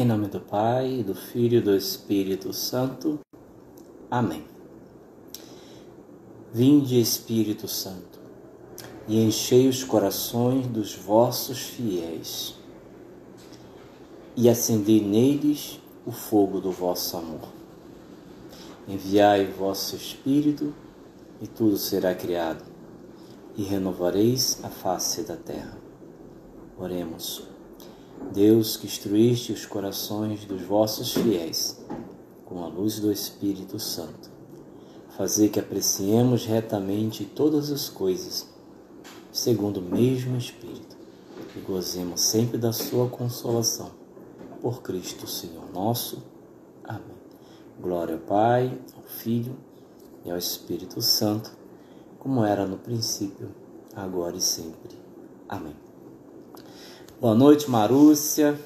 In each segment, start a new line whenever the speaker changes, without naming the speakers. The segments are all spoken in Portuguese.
Em nome do Pai, do Filho e do Espírito Santo. Amém. Vinde, Espírito Santo, e enchei os corações dos vossos fiéis, e acendei neles o fogo do vosso amor. Enviai o vosso Espírito, e tudo será criado, e renovareis a face da terra. Oremos. Deus, que instruíste os corações dos vossos fiéis com a luz do Espírito Santo, fazei que apreciemos retamente todas as coisas, segundo o mesmo Espírito, e gozemos sempre da sua consolação. Por Cristo, Senhor nosso. Amém. Glória ao Pai, ao Filho e ao Espírito Santo, como era no princípio, agora e sempre. Amém. Boa noite, Marúcia.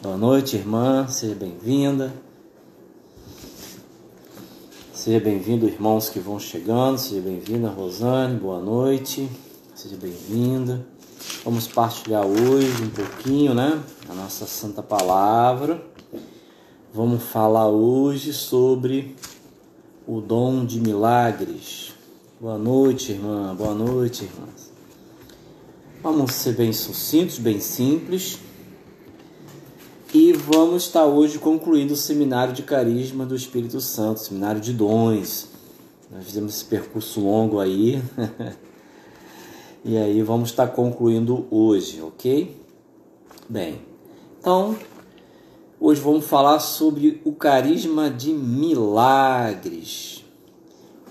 Boa noite, irmã. Seja bem-vinda. Seja bem-vindo, irmãos que vão chegando. Seja bem-vinda, Rosane. Boa noite. Seja bem-vinda. Vamos partilhar hoje um pouquinho, a nossa Santa Palavra. Vamos falar hoje sobre o dom de milagres. Boa noite, irmã. Boa noite, irmãs. Vamos ser bem sucintos, bem simples. E vamos estar hoje concluindo o Seminário de Carisma do Espírito Santo, Seminário de Dons. Nós fizemos esse percurso longo aí. E aí vamos estar concluindo hoje, ok? Bem, então, hoje vamos falar sobre o carisma de milagres.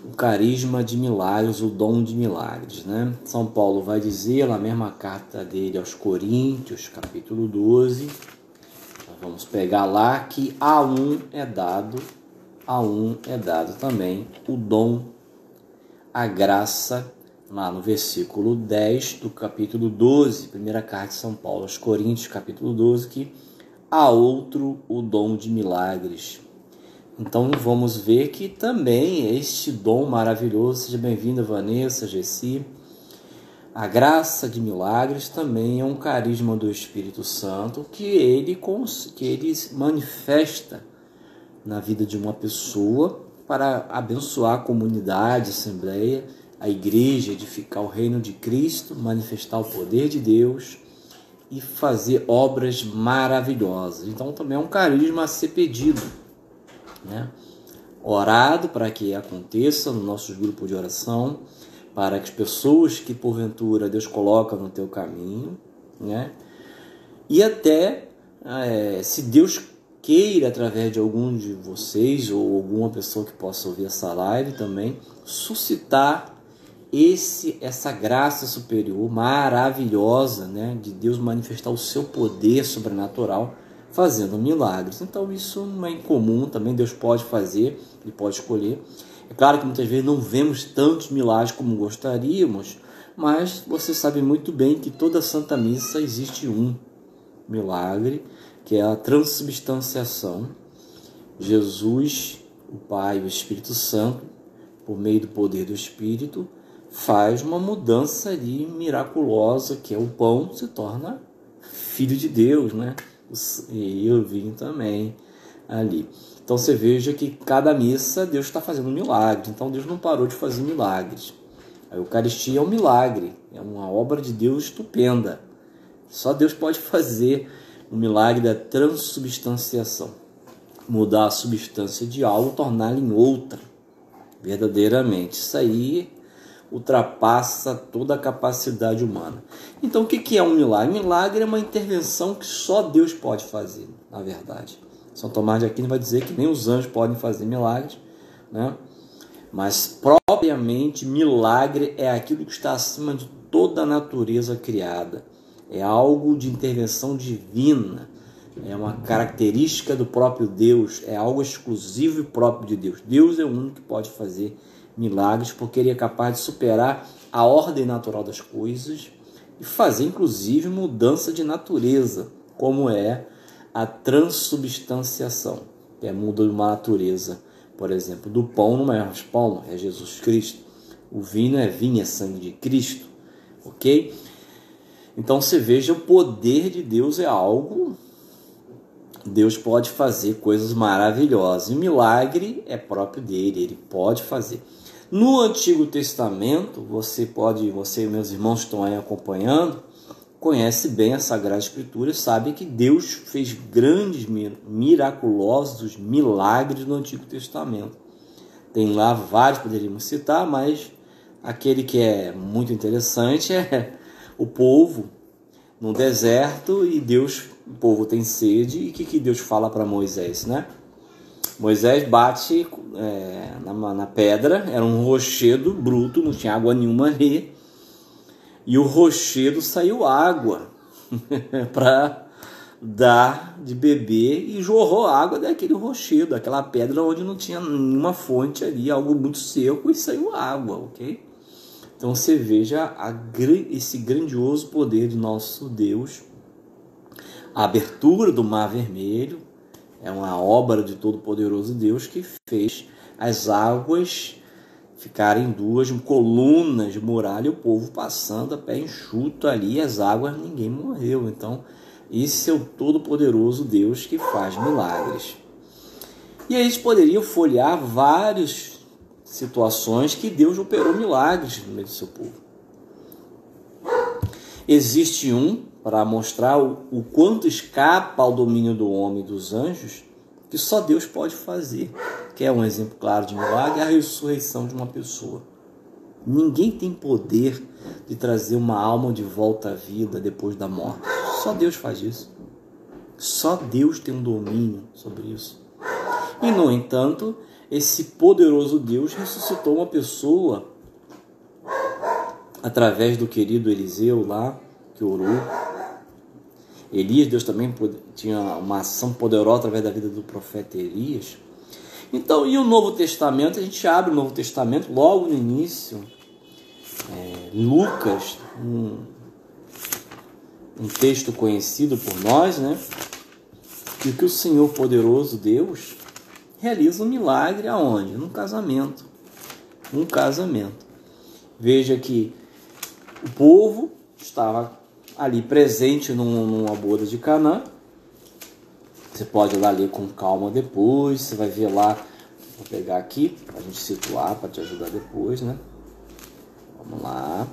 O carisma de milagres, o dom de milagres, São Paulo vai dizer na mesma carta dele aos Coríntios, capítulo 12, nós vamos pegar lá que a um é dado também o dom, a graça, lá no versículo 10 do capítulo 12, primeira carta de São Paulo aos Coríntios, capítulo 12, que a outro o dom de milagres. Então vamos ver que também este dom maravilhoso, seja bem-vinda Vanessa, Gessi, a graça de milagres também é um carisma do Espírito Santo que ele manifesta na vida de uma pessoa para abençoar a comunidade, a assembleia, a igreja, edificar o reino de Cristo, manifestar o poder de Deus e fazer obras maravilhosas. Então também é um carisma a ser pedido. Orado para que aconteça no nosso grupo de oração, para que as pessoas que porventura Deus coloca no teu caminho, e até se Deus queira, através de algum de vocês ou alguma pessoa que possa ouvir essa live também, suscitar essa graça superior maravilhosa, de Deus manifestar o seu poder sobrenatural fazendo milagres. Então isso não é incomum, também Deus pode fazer, Ele pode escolher. É claro que muitas vezes não vemos tantos milagres como gostaríamos, mas você sabe muito bem que toda Santa Missa existe um milagre, que é a transubstanciação. Jesus, o Pai e o Espírito Santo, por meio do poder do Espírito, faz uma mudança ali miraculosa, que é o pão se torna filho de Deus, E o vinho também ali. Então você veja que cada missa Deus está fazendo um milagre. Então Deus não parou de fazer milagres. A Eucaristia é um milagre, é uma obra de Deus estupenda. Só Deus pode fazer o milagre da transubstanciação, mudar a substância de algo, torná-la em outra, verdadeiramente. Isso aí ultrapassa toda a capacidade humana. Então o que é um milagre? Milagre é uma intervenção que só Deus pode fazer, na verdade. São Tomás de Aquino vai dizer que nem os anjos podem fazer milagres, Mas propriamente milagre é aquilo que está acima de toda a natureza criada. É algo de intervenção divina, é uma característica do próprio Deus, é algo exclusivo e próprio de Deus. Deus é o único que pode fazer milagres, porque Ele é capaz de superar a ordem natural das coisas e fazer, inclusive, mudança de natureza, como é a transubstanciação, que é muda de uma natureza. Por exemplo, do pão não é mais pão, é Jesus Cristo. O vinho é vinho, é sangue de Cristo, ok? Então você veja, o poder de Deus é algo Deus pode fazer coisas maravilhosas. E o milagre é próprio dele, ele pode fazer. No Antigo Testamento, você e meus irmãos que estão aí acompanhando, conhece bem a Sagrada Escritura e sabe que Deus fez grandes, miraculosos milagres no Antigo Testamento. Tem lá vários, poderíamos citar, mas aquele que é muito interessante é o povo no deserto e o povo tem sede. E o que Deus fala para Moisés, né? Moisés bate na pedra, era um rochedo bruto, não tinha água nenhuma ali. E o rochedo saiu água para dar de beber e jorrou água daquele rochedo, daquela pedra onde não tinha nenhuma fonte ali, algo muito seco, e saiu água, ok? Então você veja esse grandioso poder de nosso Deus. A abertura do Mar Vermelho é uma obra de todo-poderoso Deus que fez as águas ficarem duas colunas de muralha, o povo passando a pé enxuto ali, as águas, ninguém morreu. Então, esse é o todo-poderoso Deus que faz milagres. E aí a gente poderia folhear várias situações que Deus operou milagres no meio do seu povo. Existe um para mostrar o quanto escapa ao domínio do homem e dos anjos, que só Deus pode fazer, que é um exemplo claro de milagre, a ressurreição de uma pessoa. Ninguém tem poder de trazer uma alma de volta à vida depois da morte. Só Deus faz isso. Só Deus tem um domínio sobre isso. E, no entanto, esse poderoso Deus ressuscitou uma pessoa através do querido Eliseu lá, que orou. Elias, Deus também tinha uma ação poderosa através da vida do profeta Elias. Então, e o Novo Testamento? A gente abre o Novo Testamento logo no início. Lucas, um texto conhecido por nós, né? E que o Senhor poderoso Deus realiza um milagre aonde? Num casamento. Um casamento. Veja que o povo estava ali presente numa boda de Canaã. Você pode ir lá ler com calma depois. Você vai ver lá. Vou pegar aqui para a gente situar, para te ajudar depois, né? Vamos lá.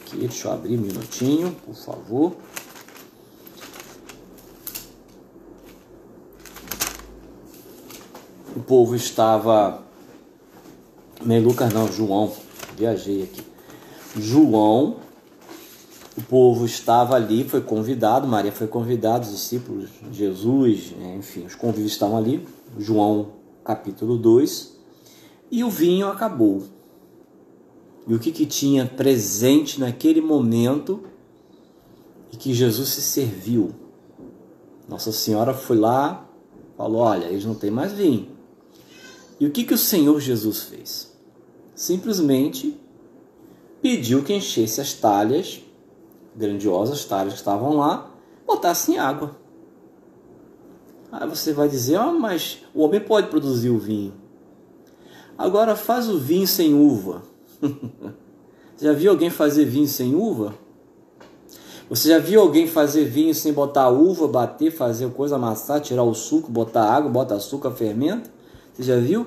Aqui, deixa eu abrir um minutinho, por favor. O povo estava... Lucas não, João. Viajei aqui. João, o povo estava ali, foi convidado, Maria foi convidada, os discípulos, Jesus, enfim, os convívios estavam ali, João capítulo 2, e o vinho acabou. E o que tinha presente naquele momento e que Jesus se serviu? Nossa Senhora foi lá, falou, olha, eles não têm mais vinho. E o que o Senhor Jesus fez? Simplesmente pediu que enchesse as talhas, grandiosas talhas que estavam lá, botassem água. Aí você vai dizer, mas o homem pode produzir o vinho. Agora faz o vinho sem uva. Você já viu alguém fazer vinho sem uva? Você já viu alguém fazer vinho sem botar uva, bater, fazer coisa, amassar, tirar o suco, botar água, bota açúcar, fermenta? Você já viu?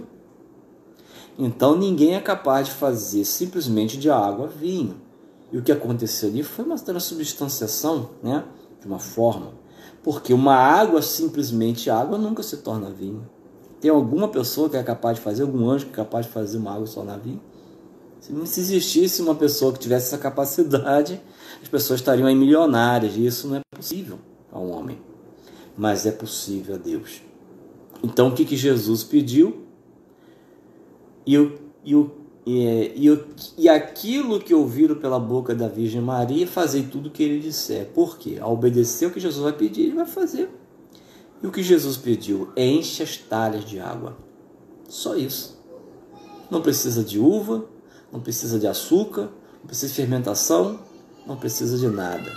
Então ninguém é capaz de fazer simplesmente de água vinho. E o que aconteceu ali foi uma transubstanciação, né? De uma forma. Porque uma água, simplesmente água, nunca se torna vinho. Tem alguma pessoa que é capaz de fazer, algum anjo que é capaz de fazer uma água se tornar vinho? Se existisse uma pessoa que tivesse essa capacidade, as pessoas estariam aí milionárias. E isso não é possível ao homem. Mas é possível a Deus. Então o que Jesus pediu? E aquilo que ouviram pela boca da Virgem Maria, fazer tudo o que ele disser. Por quê? Ao obedecer o que Jesus vai pedir, ele vai fazer. E o que Jesus pediu? Enche as talhas de água. Só isso. Não precisa de uva, não precisa de açúcar, não precisa de fermentação, não precisa de nada.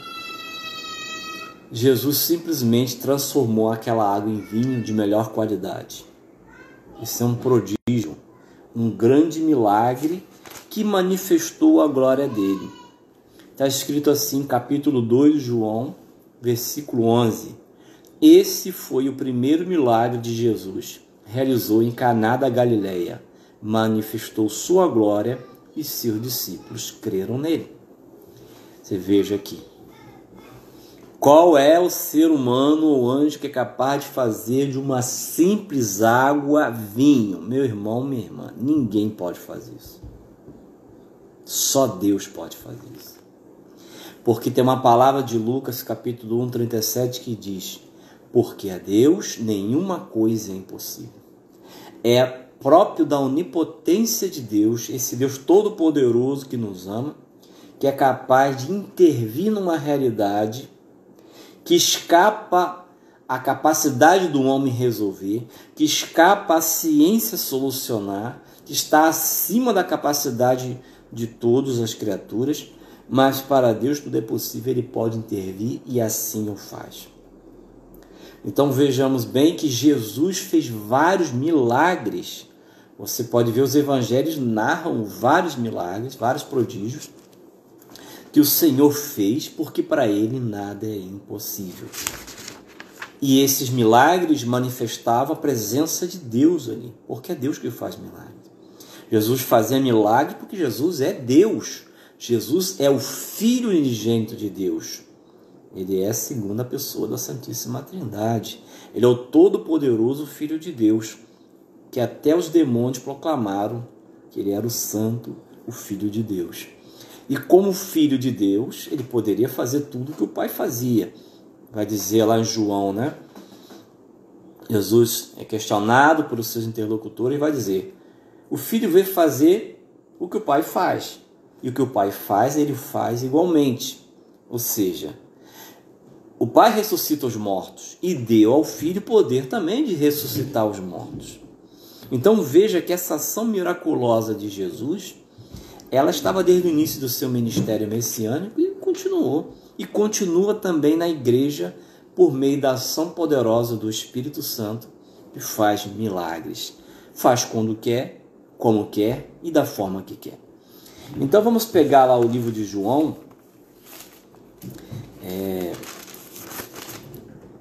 Jesus simplesmente transformou aquela água em vinho de melhor qualidade. Isso é um prodígio. Um grande milagre que manifestou a glória dele. Está escrito assim, capítulo 2 de João, versículo 11. Esse foi o primeiro milagre de Jesus. Realizou em Caná da Galileia. Manifestou sua glória e seus discípulos creram nele. Você veja aqui. Qual é o ser humano ou anjo que é capaz de fazer de uma simples água vinho? Meu irmão, minha irmã, ninguém pode fazer isso. Só Deus pode fazer isso. Porque tem uma palavra de Lucas, capítulo 1, 37, que diz: porque a Deus nenhuma coisa é impossível. É próprio da onipotência de Deus, esse Deus todo-poderoso que nos ama, que é capaz de intervir numa realidade que escapa à capacidade do homem resolver, que escapa à ciência solucionar, que está acima da capacidade de todas as criaturas, mas para Deus tudo é possível, Ele pode intervir e assim o faz. Então vejamos bem que Jesus fez vários milagres. Você pode ver, os evangelhos narram vários milagres, vários prodígios que o Senhor fez, porque para Ele nada é impossível. E esses milagres manifestavam a presença de Deus ali, porque é Deus que faz milagres. Jesus fazia milagre porque Jesus é Deus. Jesus é o Filho unigênito de Deus. Ele é a segunda pessoa da Santíssima Trindade. Ele é o Todo-Poderoso Filho de Deus, que até os demônios proclamaram que ele era o Santo, o Filho de Deus. E como Filho de Deus, ele poderia fazer tudo o que o Pai fazia. Vai dizer lá em João, né? Jesus é questionado por seus interlocutores e vai dizer: o Filho veio fazer o que o Pai faz. E o que o Pai faz, ele faz igualmente. Ou seja, o Pai ressuscita os mortos e deu ao Filho poder também de ressuscitar os mortos. Então veja que essa ação miraculosa de Jesus, ela estava desde o início do seu ministério messiânico e continuou. E continua também na igreja por meio da ação poderosa do Espírito Santo, que faz milagres. Faz quando quer, como quer e da forma que quer. Então vamos pegar lá o livro de João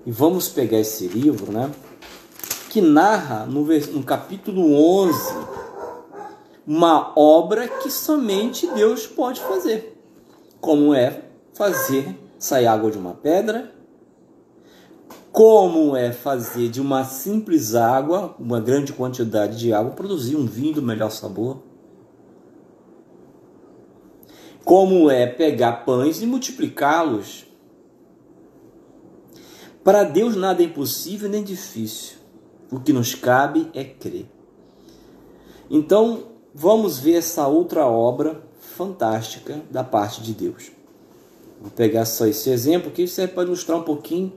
e vamos pegar esse livro, né, que narra no capítulo 11 uma obra que somente Deus pode fazer, como é fazer sair água de uma pedra, como é fazer de uma simples água, uma grande quantidade de água, produzir um vinho do melhor sabor, como é pegar pães e multiplicá-los. Para Deus nada é impossível nem difícil. O que nos cabe é crer. Então, vamos ver essa outra obra fantástica da parte de Deus. Vou pegar só esse exemplo, que serve para ilustrar um pouquinho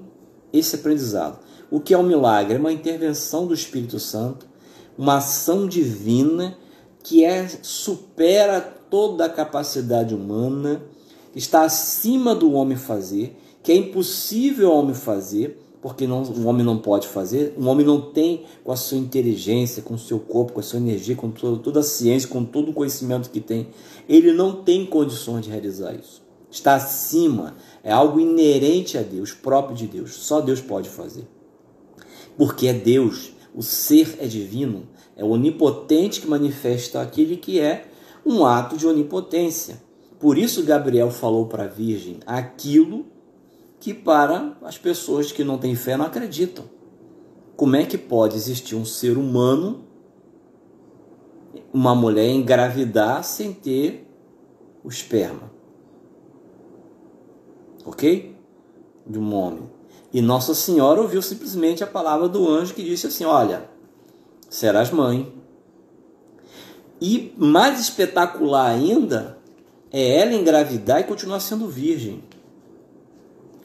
esse aprendizado. O que é um milagre? É uma intervenção do Espírito Santo, uma ação divina que supera toda a capacidade humana, está acima do homem fazer, que é impossível o homem fazer, porque o homem não pode fazer, o homem não tem, com a sua inteligência, com o seu corpo, com a sua energia, com toda a ciência, com todo o conhecimento que tem, ele não tem condições de realizar isso. Está acima, é algo inerente a Deus, próprio de Deus, só Deus pode fazer. Porque é Deus, o ser é divino, é onipotente que manifesta aquele que é um ato de onipotência. Por isso Gabriel falou para a Virgem aquilo que para as pessoas que não têm fé não acreditam. Como é que pode existir um ser humano, uma mulher engravidar sem ter o esperma? Ok? De um homem. E Nossa Senhora ouviu simplesmente a palavra do anjo que disse assim: olha, serás mãe. E mais espetacular ainda é ela engravidar e continuar sendo virgem.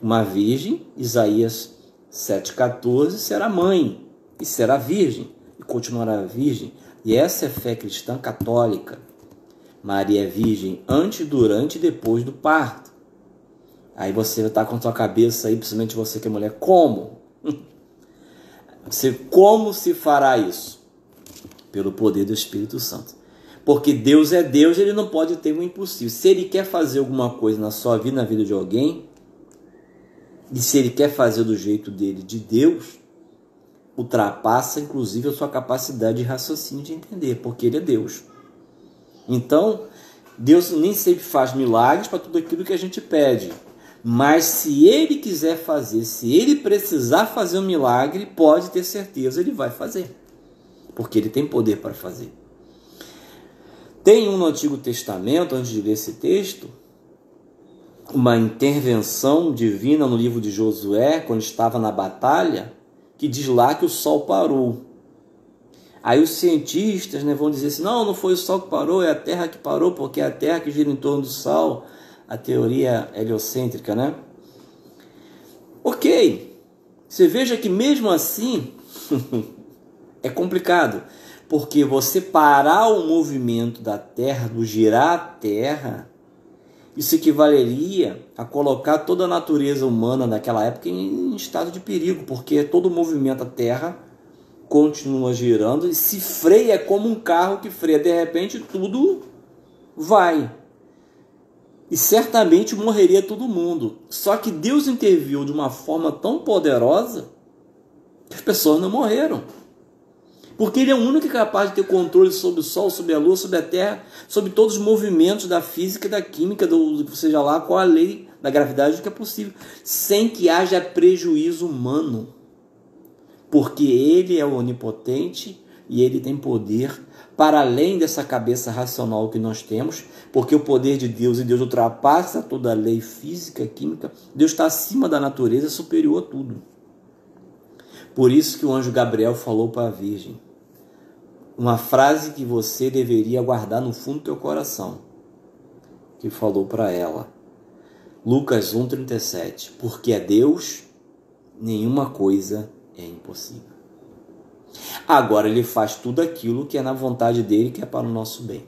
Uma virgem, Isaías 7,14, será mãe e será virgem e continuará virgem. E essa é a fé cristã católica. Maria é virgem antes, durante e depois do parto. Aí você está com a sua cabeça aí, principalmente você que é mulher, como? Como se fará isso? Pelo poder do Espírito Santo. Porque Deus é Deus, ele não pode ter um impossível. Se ele quer fazer alguma coisa na sua vida, na vida de alguém, E se ele quer fazer do jeito dele, de Deus, ultrapassa inclusive a sua capacidade de raciocínio de entender, porque ele é Deus. Então, Deus nem sempre faz milagres para tudo aquilo que a gente pede. Mas se ele quiser fazer, se ele precisar fazer um milagre, pode ter certeza, ele vai fazer. Porque ele tem poder para fazer. Tem no Antigo Testamento, antes de ler esse texto, uma intervenção divina no livro de Josué, quando estava na batalha, que diz lá que o sol parou. Aí os cientistas, vão dizer assim, não foi o sol que parou, é a Terra que parou, porque é a Terra que gira em torno do Sol, a teoria heliocêntrica, né? Ok, você veja que mesmo assim é complicado, porque você parar o movimento da Terra, do girar a Terra, isso equivaleria a colocar toda a natureza humana naquela época em estado de perigo, porque todo o movimento da Terra continua girando e se freia como um carro que freia. De repente tudo vai. E certamente morreria todo mundo. Só que Deus interviu de uma forma tão poderosa que as pessoas não morreram. Porque Ele é o único capaz de ter controle sobre o Sol, sobre a Lua, sobre a Terra, sobre todos os movimentos da física e da química, seja lá qual a lei da gravidade que é possível, sem que haja prejuízo humano. Porque Ele é onipotente e Ele tem poder para além dessa cabeça racional que nós temos, porque o poder de Deus, e Deus ultrapassa toda a lei física, química, Deus está acima da natureza, superior a tudo. Por isso que o anjo Gabriel falou para a Virgem, uma frase que você deveria guardar no fundo do teu coração, que falou para ela, Lucas 1,37, porque a Deus nenhuma coisa é impossível. Agora ele faz tudo aquilo que é na vontade dele, que é para o nosso bem.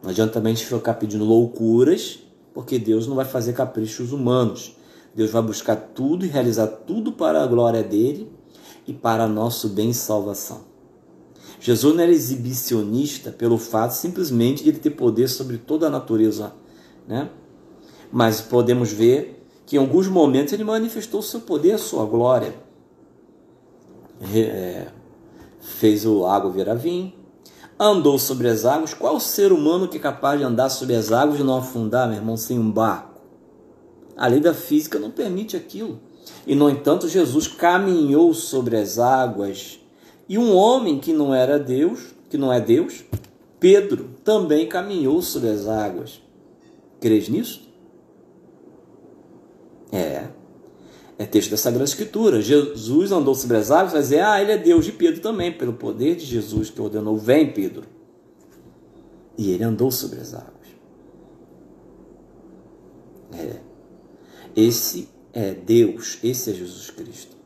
Não adianta também a gente ficar pedindo loucuras, porque Deus não vai fazer caprichos humanos. Deus vai buscar tudo e realizar tudo para a glória dele e para nosso bem e salvação. Jesus não era exibicionista pelo fato simplesmente de ele ter poder sobre toda a natureza, né? Mas podemos ver que em alguns momentos ele manifestou o seu poder, a sua glória. Fez a água virar vinho, andou sobre as águas. Qual o ser humano que é capaz de andar sobre as águas e não afundar, meu irmão, sem um barco? A lei da física não permite aquilo. E, no entanto, Jesus caminhou sobre as águas. E um homem que não era Deus, que não é Deus, Pedro, também caminhou sobre as águas. Crês nisso? É texto da Sagrada Escritura. Jesus andou sobre as águas, vai dizer, ele é Deus. E Pedro também, pelo poder de Jesus que ordenou, vem Pedro. E ele andou sobre as águas. Esse é Deus, esse é Jesus Cristo.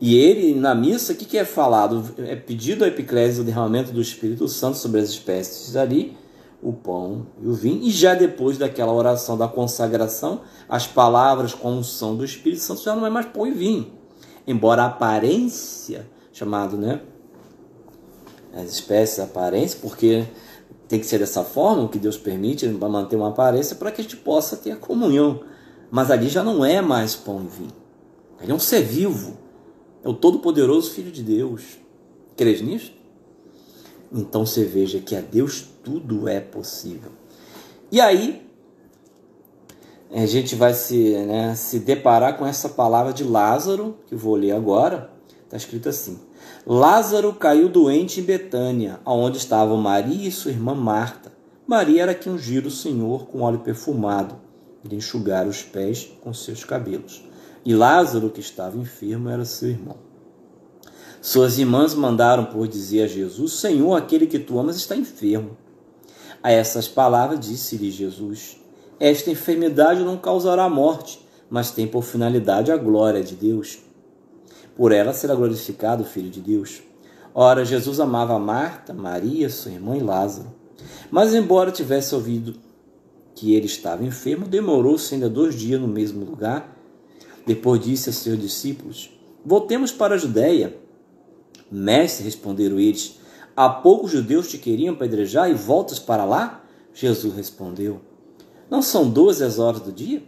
E ele, na missa, o que é falado? É pedido a epiclésia o derramamento do Espírito Santo sobre as espécies ali, o pão e o vinho, e já depois daquela oração da consagração, as palavras com a unção do Espírito Santo já não é mais pão e vinho. Embora a aparência, chamado, as espécies, a aparência, porque tem que ser dessa forma, o que Deus permite, para manter uma aparência, para que a gente possa ter a comunhão. Mas ali já não é mais pão e vinho. Ele é um ser vivo. É o todo-poderoso Filho de Deus. Crês nisso? Então você veja que a Deus tudo é possível. E aí, a gente vai se deparar com essa palavra de Lázaro, que eu vou ler agora. Está escrito assim: Lázaro caiu doente em Betânia, onde estavam Maria e sua irmã Marta. Maria era que ungira o Senhor com óleo perfumado, e lhe enxugara os pés com seus cabelos. E Lázaro, que estava enfermo, era seu irmão. Suas irmãs mandaram por dizer a Jesus: Senhor, aquele que tu amas está enfermo. A essas palavras disse-lhe Jesus: Esta enfermidade não causará morte, mas tem por finalidade a glória de Deus. Por ela será glorificado o Filho de Deus. Ora, Jesus amava Marta, Maria, sua irmã e Lázaro. Mas, embora tivesse ouvido que ele estava enfermo, demorou-se ainda 2 dias no mesmo lugar. Depois disse a seus discípulos: Voltemos para a Judéia. Mestre, responderam eles, há pouco os judeus te queriam apedrejar e voltas para lá? Jesus respondeu: Não são 12 as horas do dia?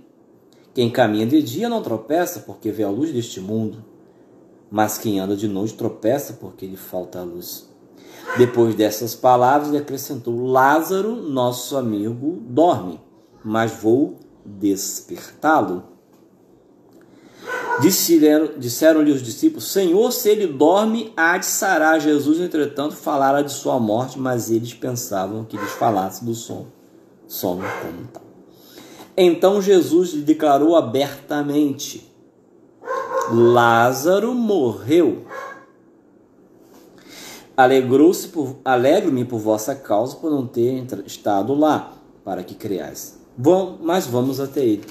Quem caminha de dia não tropeça, porque vê a luz deste mundo. Mas quem anda de noite tropeça, porque lhe falta a luz. Depois dessas palavras, ele acrescentou: Lázaro, nosso amigo, dorme, mas vou despertá-lo. Disseram-lhe os discípulos: Senhor, se ele dorme, há de sarar. Jesus, entretanto, falara de sua morte, mas eles pensavam que lhes falasse do sono como tal. Então Jesus lhe declarou abertamente: Lázaro morreu. Alegro-me por vossa causa, por não ter estado lá, para que creais. Mas vamos até ele.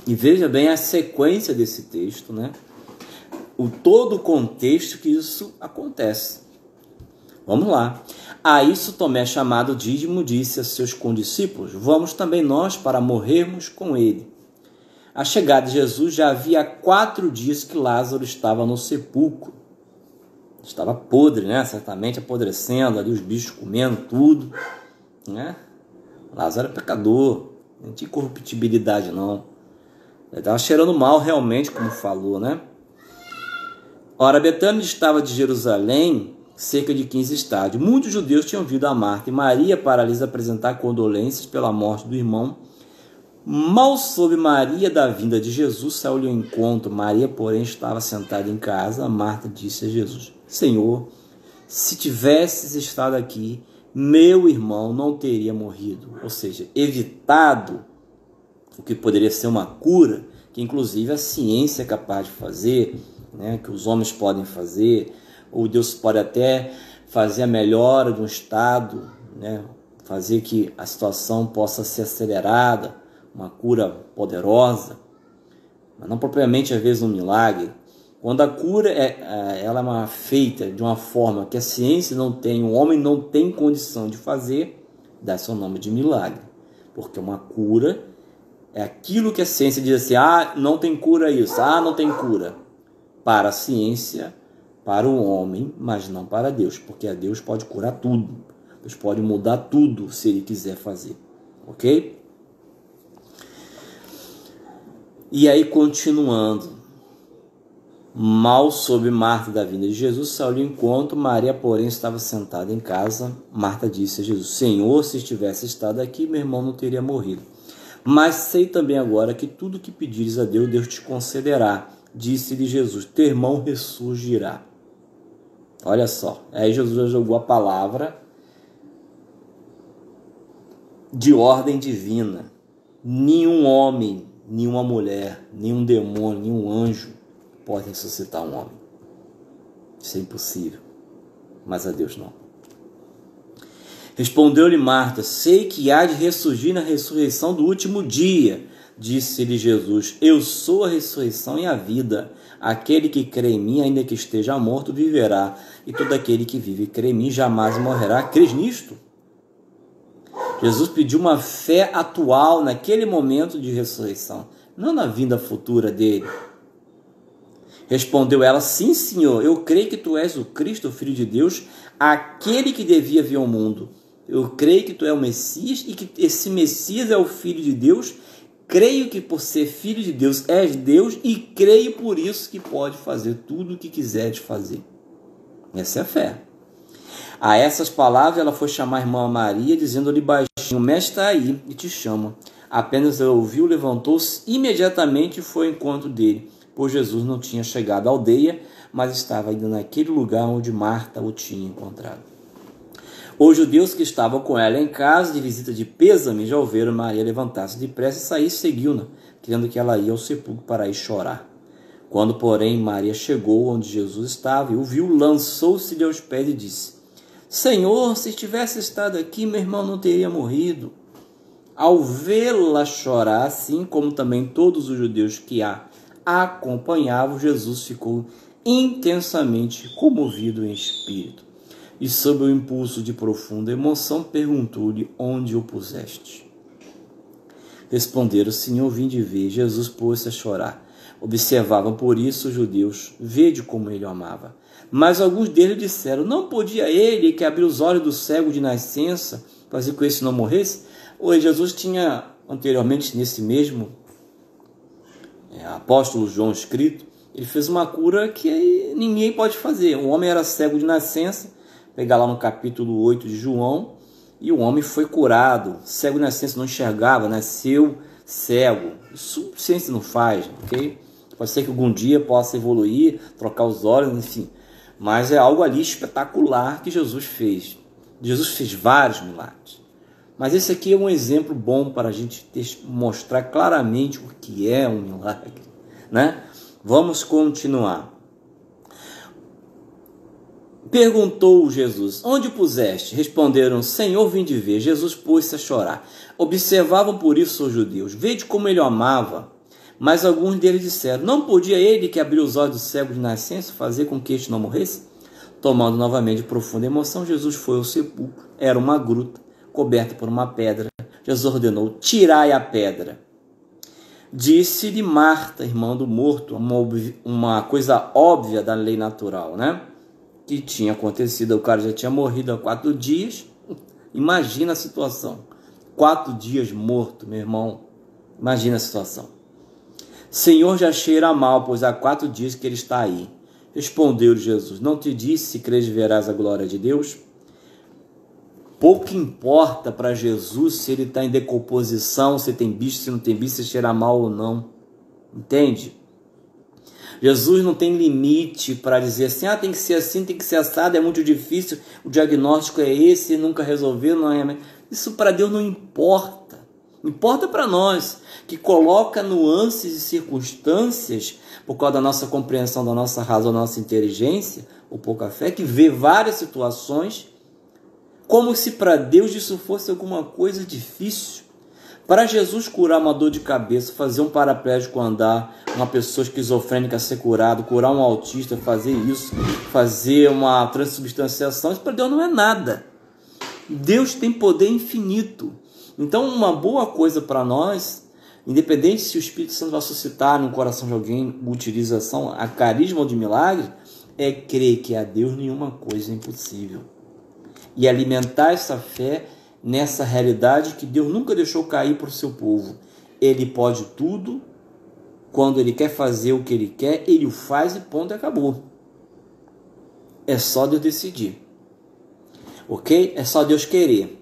E veja bem a sequência desse texto, né? Todo o contexto que isso acontece. Vamos lá. A isso Tomé, chamado Dídimo, disse a seus condiscípulos: Vamos também nós para morrermos com ele. A chegada de Jesus já havia 4 dias que Lázaro estava no sepulcro. Estava podre, né? Certamente apodrecendo, ali os bichos comendo tudo, né? Lázaro é pecador, não tinha corruptibilidade não. Ele estava cheirando mal realmente, como falou, né? Ora, Betânia estava de Jerusalém cerca de 15 estádios. Muitos judeus tinham vindo a Marta e Maria para lhes apresentar condolências pela morte do irmão. Mal soube Maria da vinda de Jesus, saiu-lhe ao encontro. Maria, porém, estava sentada em casa. Marta disse a Jesus: Senhor, se tivesses estado aqui, meu irmão não teria morrido. Ou seja, evitado o que poderia ser uma cura, que inclusive a ciência é capaz de fazer, né, que os homens podem fazer, ou Deus pode até fazer a melhora de um estado, né, fazer que a situação possa ser acelerada, uma cura poderosa, mas não propriamente às vezes um milagre. Quando a cura ela é feita de uma forma que a ciência não tem, o homem não tem condição de fazer, dá seu nome de milagre, porque uma cura é aquilo que a ciência diz assim: não tem cura isso, não tem cura. Para a ciência, para o homem, mas não para Deus, porque a Deus pode curar tudo. Deus pode mudar tudo se Ele quiser fazer. Ok? E aí, continuando. Mal soube Marta da vinda de Jesus, saiu ao encontro. Maria, porém, estava sentada em casa. Marta disse a Jesus: Senhor, se estivesse estado aqui, meu irmão não teria morrido. Mas sei também agora que tudo que pedires a Deus, Deus te concederá. Disse-lhe Jesus: teu irmão ressurgirá. Olha só, aí Jesus já jogou a palavra de ordem divina. Nenhum homem, nenhuma mulher, nenhum demônio, nenhum anjo pode ressuscitar um homem. Isso é impossível, mas a Deus não. Respondeu-lhe Marta: sei que há de ressurgir na ressurreição do último dia. Disse-lhe Jesus: eu sou a ressurreição e a vida. Aquele que crê em mim, ainda que esteja morto, viverá. E todo aquele que vive e crê em mim jamais morrerá. Crês nisto? Jesus pediu uma fé atual naquele momento de ressurreição, não na vinda futura dele. Respondeu ela: sim, Senhor, eu creio que tu és o Cristo, o Filho de Deus, aquele que devia vir ao mundo. Eu creio que tu és o Messias e que esse Messias é o Filho de Deus. Creio que por ser Filho de Deus és Deus e creio por isso que pode fazer tudo o que quiseres fazer. Essa é a fé. A essas palavras ela foi chamar a irmã Maria, dizendo-lhe baixinho: o mestre está aí e te chama. Apenas ela ouviu, levantou-se imediatamente e foi ao encontro dele, pois Jesus não tinha chegado à aldeia, mas estava ainda naquele lugar onde Marta o tinha encontrado. Os judeus que estavam com ela em casa, de visita de pêsame, já ouviram Maria levantar-se depressa e sair, seguiu-na, crendo que ela ia ao sepulcro para ir chorar. Quando, porém, Maria chegou onde Jesus estava e o viu, lançou-se-lhe aos pés e disse: Senhor, se tivesse estado aqui, meu irmão não teria morrido. Ao vê-la chorar, assim como também todos os judeus que a acompanhavam, Jesus ficou intensamente comovido em espírito. E, sob o impulso de profunda emoção, perguntou-lhe: onde o puseste? Responderam: Senhor, vim de ver. Jesus pôs-se a chorar. Observavam por isso os judeus: vede como ele o amava. Mas alguns deles disseram: não podia ele, que abriu os olhos do cego de nascença, fazer com que esse não morresse? Ou Jesus tinha anteriormente, nesse mesmo apóstolo João escrito, ele fez uma cura que ninguém pode fazer. O homem era cego de nascença, pegar lá no capítulo 8 de João, e o homem foi curado. Cego de nascença, não enxergava, nasceu cego. Isso ciência não faz, ok? Pode ser que algum dia possa evoluir, trocar os olhos, enfim. Mas é algo ali espetacular que Jesus fez. Jesus fez vários milagres. Mas esse aqui é um exemplo bom para a gente mostrar claramente o que é um milagre, né? Vamos continuar. Perguntou Jesus: onde o puseste? Responderam: Senhor, vim de ver. Jesus pôs-se a chorar. Observavam por isso os judeus. Vede como ele o amava. Mas alguns deles disseram: não podia ele, que abriu os olhos do cego de nascença, fazer com que este não morresse? Tomando novamente profunda emoção, Jesus foi ao sepulcro. Era uma gruta, coberta por uma pedra. Jesus ordenou: tirai a pedra. Disse-lhe Marta, irmã do morto, uma coisa óbvia da lei natural, né? Que tinha acontecido, o cara já tinha morrido há 4 dias. Imagina a situação. 4 dias morto, meu irmão. Imagina a situação. Senhor, já cheira mal, pois há 4 dias que ele está aí. Respondeu Jesus: não te disse, se crês verás a glória de Deus? Pouco importa para Jesus se ele está em decomposição, se tem bicho, se não tem bicho, se cheira mal ou não. Entende? Jesus não tem limite para dizer assim, tem que ser assim, tem que ser assado, é muito difícil, o diagnóstico é esse, nunca resolveu, não é. Isso para Deus não importa. Importa para nós, que coloca nuances e circunstâncias, por causa da nossa compreensão, da nossa razão, da nossa inteligência, ou pouca fé, que vê várias situações, como se para Deus isso fosse alguma coisa difícil. Para Jesus curar uma dor de cabeça, fazer um paraplégico andar, uma pessoa esquizofrênica ser curado, curar um autista, fazer isso, fazer uma transubstanciação, isso para Deus não é nada. Deus tem poder infinito. Então, uma boa coisa para nós, independente se o Espírito Santo vai suscitar no coração de alguém utilização, a carisma ou de milagre, é crer que a Deus nenhuma coisa é impossível. E alimentar essa fé nessa realidade que Deus nunca deixou cair para o seu povo. Ele pode tudo, quando Ele quer fazer o que Ele quer, Ele o faz e ponto, acabou. É só Deus decidir. Ok? É só Deus querer.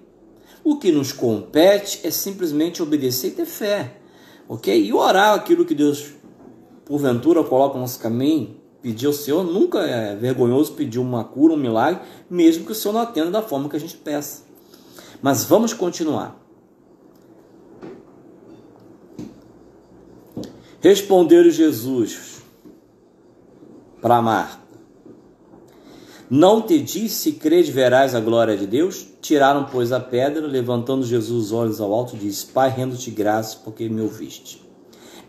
O que nos compete é simplesmente obedecer e ter fé. Ok? E orar aquilo que Deus, porventura, coloca no nosso caminho. Pedir ao Senhor, nunca é vergonhoso pedir uma cura, um milagre, mesmo que o Senhor não atenda da forma que a gente peça. Mas vamos continuar. Respondeu Jesus para Marta: não te disse, se crês verás a glória de Deus? Tiraram, pois, a pedra, levantando Jesus os olhos ao alto, disse: Pai, rendo-te graças, porque me ouviste.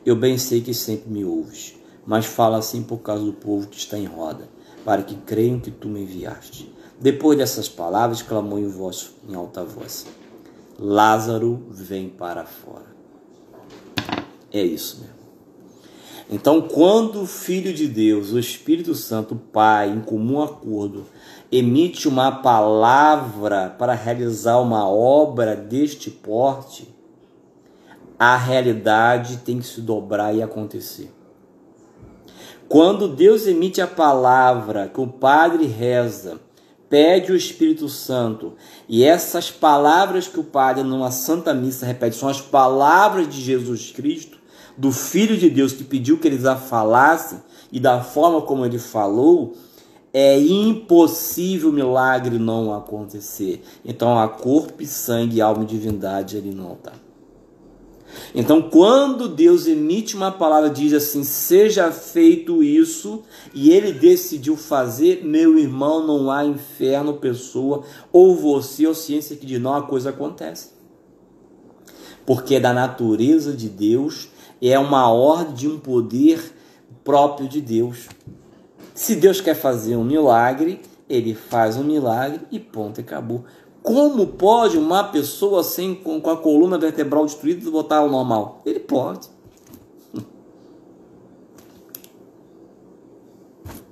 Eu bem sei que sempre me ouves, mas fala assim por causa do povo que está em roda, para que creiam que tu me enviaste. Depois dessas palavras, clamou em alta voz: Lázaro, vem para fora. É isso mesmo. Então, quando o Filho de Deus, o Espírito Santo, o Pai, em comum acordo, emite uma palavra para realizar uma obra deste porte, a realidade tem que se dobrar e acontecer. Quando Deus emite a palavra, que o Padre reza, pede o Espírito Santo, e essas palavras que o Padre numa Santa Missa repete, são as palavras de Jesus Cristo, do Filho de Deus, que pediu que eles a falassem, e da forma como ele falou, é impossível o milagre não acontecer. Então há corpo, sangue, alma e divindade ali no altar. Então, quando Deus emite uma palavra, diz assim, seja feito isso, e ele decidiu fazer, meu irmão, não há inferno, pessoa, ou você, ou ciência que diz, não, a coisa acontece. Porque é da natureza de Deus, é uma ordem de um poder próprio de Deus. Se Deus quer fazer um milagre, ele faz um milagre e ponto, acabou. Como pode uma pessoa assim, com a coluna vertebral destruída voltar ao normal? Ele pode.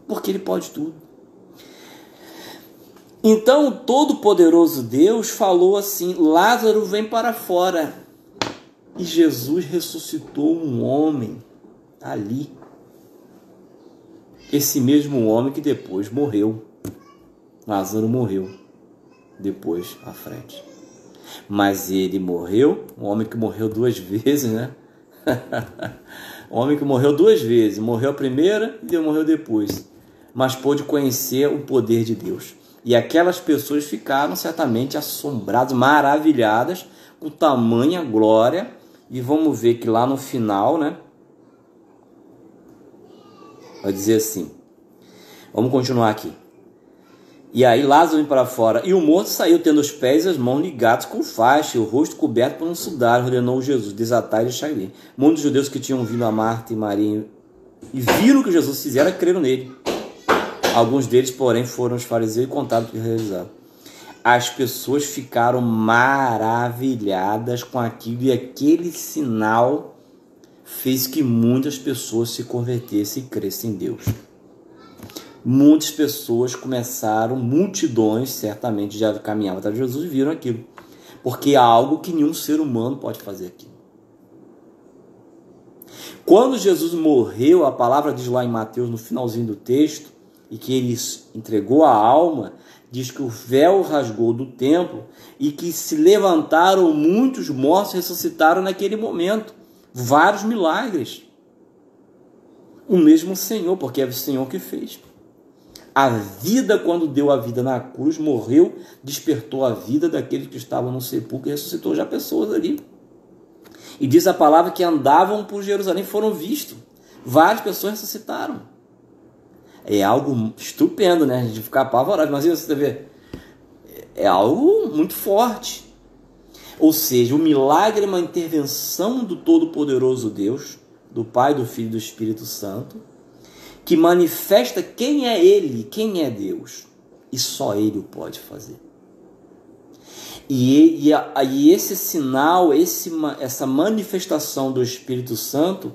Porque ele pode tudo. Então, o Todo-Poderoso Deus falou assim, Lázaro, vem para fora. E Jesus ressuscitou um homem ali. Esse mesmo homem que depois morreu. Lázaro morreu depois à frente. Mas ele morreu, um homem que morreu 2 vezes, né? Um homem que morreu 2 vezes. Morreu a primeira e morreu depois. Mas pôde conhecer o poder de Deus. E aquelas pessoas ficaram certamente assombradas, maravilhadas com tamanha glória. E vamos ver que lá no final, né? Vai dizer assim. Vamos continuar aqui. E aí Lázaro veio para fora, e o morto saiu tendo os pés e as mãos ligados com faixa, e o rosto coberto por um sudário. Ordenou Jesus, desatai e deixai ir. Muitos judeus que tinham vindo a Marta e Maria e viram o que Jesus fizera, creram nele. Alguns deles, porém, foram os fariseus e contaram o que realizaram. As pessoas ficaram maravilhadas com aquilo, e aquele sinal fez que muitas pessoas se convertessem e crescem em Deus. Muitas pessoas começaram, multidões certamente já caminhavam atrás de Jesus e viram aquilo. Porque é algo que nenhum ser humano pode fazer aquilo. Quando Jesus morreu, a palavra diz lá em Mateus, no finalzinho do texto, e que ele entregou a alma, diz que o véu rasgou do templo e que se levantaram muitos mortos, ressuscitaram naquele momento. Vários milagres. O mesmo Senhor, porque é o Senhor que fez. A vida, quando deu a vida na cruz, morreu, despertou a vida daqueles que estavam no sepulcro e ressuscitou já pessoas ali. E diz a palavra que andavam por Jerusalém, foram vistos. Várias pessoas ressuscitaram. É algo estupendo, né? A gente ficar apavorado. Mas você vê, é algo muito forte. Ou seja, o milagre é uma intervenção do Todo-Poderoso Deus, do Pai, do Filho e do Espírito Santo, que manifesta quem é Ele, quem é Deus. E só Ele o pode fazer. E esse sinal, essa manifestação do Espírito Santo,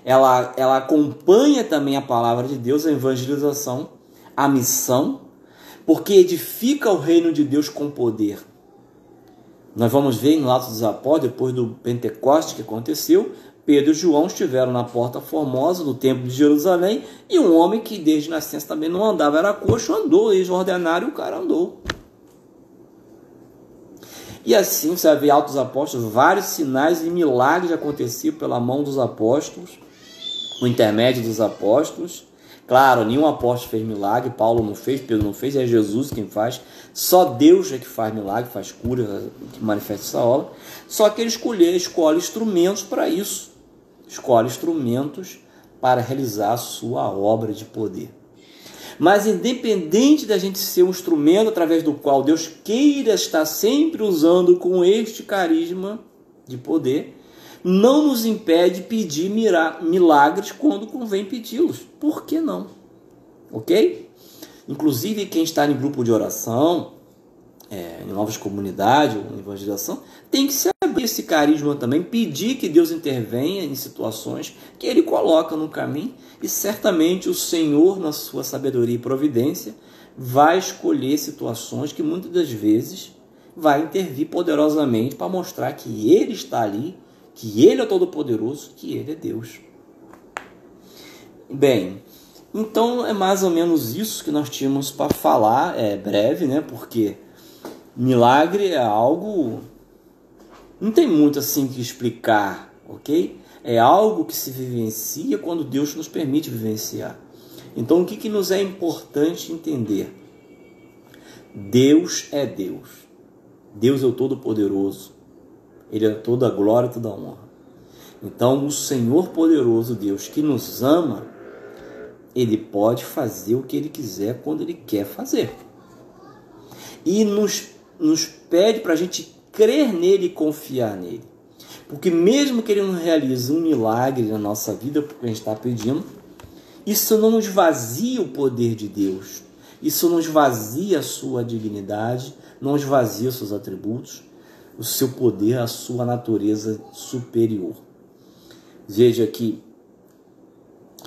ela acompanha também a palavra de Deus, a evangelização, a missão, porque edifica o reino de Deus com poder. Nós vamos ver em Atos dos Apóstolos, depois do Pentecostes que aconteceu, Pedro e João estiveram na Porta Formosa do Templo de Jerusalém, e um homem que desde nascença também não andava, era coxo, andou, eles ordenaram e o cara andou. E assim, você vai ver Atos dos Apóstolos, vários sinais e milagres aconteciam pela mão dos apóstolos, no intermédio dos apóstolos. Claro, nenhum apóstolo fez milagre, Paulo não fez, Pedro não fez, é Jesus quem faz. Só Deus é que faz milagre, faz cura, que manifesta essa obra. Só que ele escolhe instrumentos para isso. Escolhe instrumentos para realizar a sua obra de poder. Mas independente da gente ser um instrumento através do qual Deus queira estar sempre usando com este carisma de poder, não nos impede de pedir milagres quando convém pedi-los. Por que não? Ok? Inclusive quem está em grupo de oração, em novas comunidades, ou em evangelização, tem que saber esse carisma também, pedir que Deus intervenha em situações que Ele coloca no caminho, e certamente o Senhor, na sua sabedoria e providência, vai escolher situações que muitas das vezes vai intervir poderosamente para mostrar que Ele está ali, que Ele é todo-poderoso, que Ele é Deus. Bem, então é mais ou menos isso que nós tínhamos para falar, é breve, né? Porque milagre é algo, não tem muito assim que explicar, ok? É algo que se vivencia quando Deus nos permite vivenciar. Então o que nos é importante entender? Deus é Deus. Deus é o Todo-Poderoso. Ele é toda a glória e toda a honra. Então o Senhor poderoso, Deus que nos ama, Ele pode fazer o que Ele quiser quando Ele quer fazer. E nos pede para a gente crer nele e confiar nele. Porque mesmo que ele não realize um milagre na nossa vida, porque a gente está pedindo, isso não esvazia o poder de Deus. Isso não esvazia a sua dignidade, não esvazia os seus atributos, o seu poder, a sua natureza superior. Veja que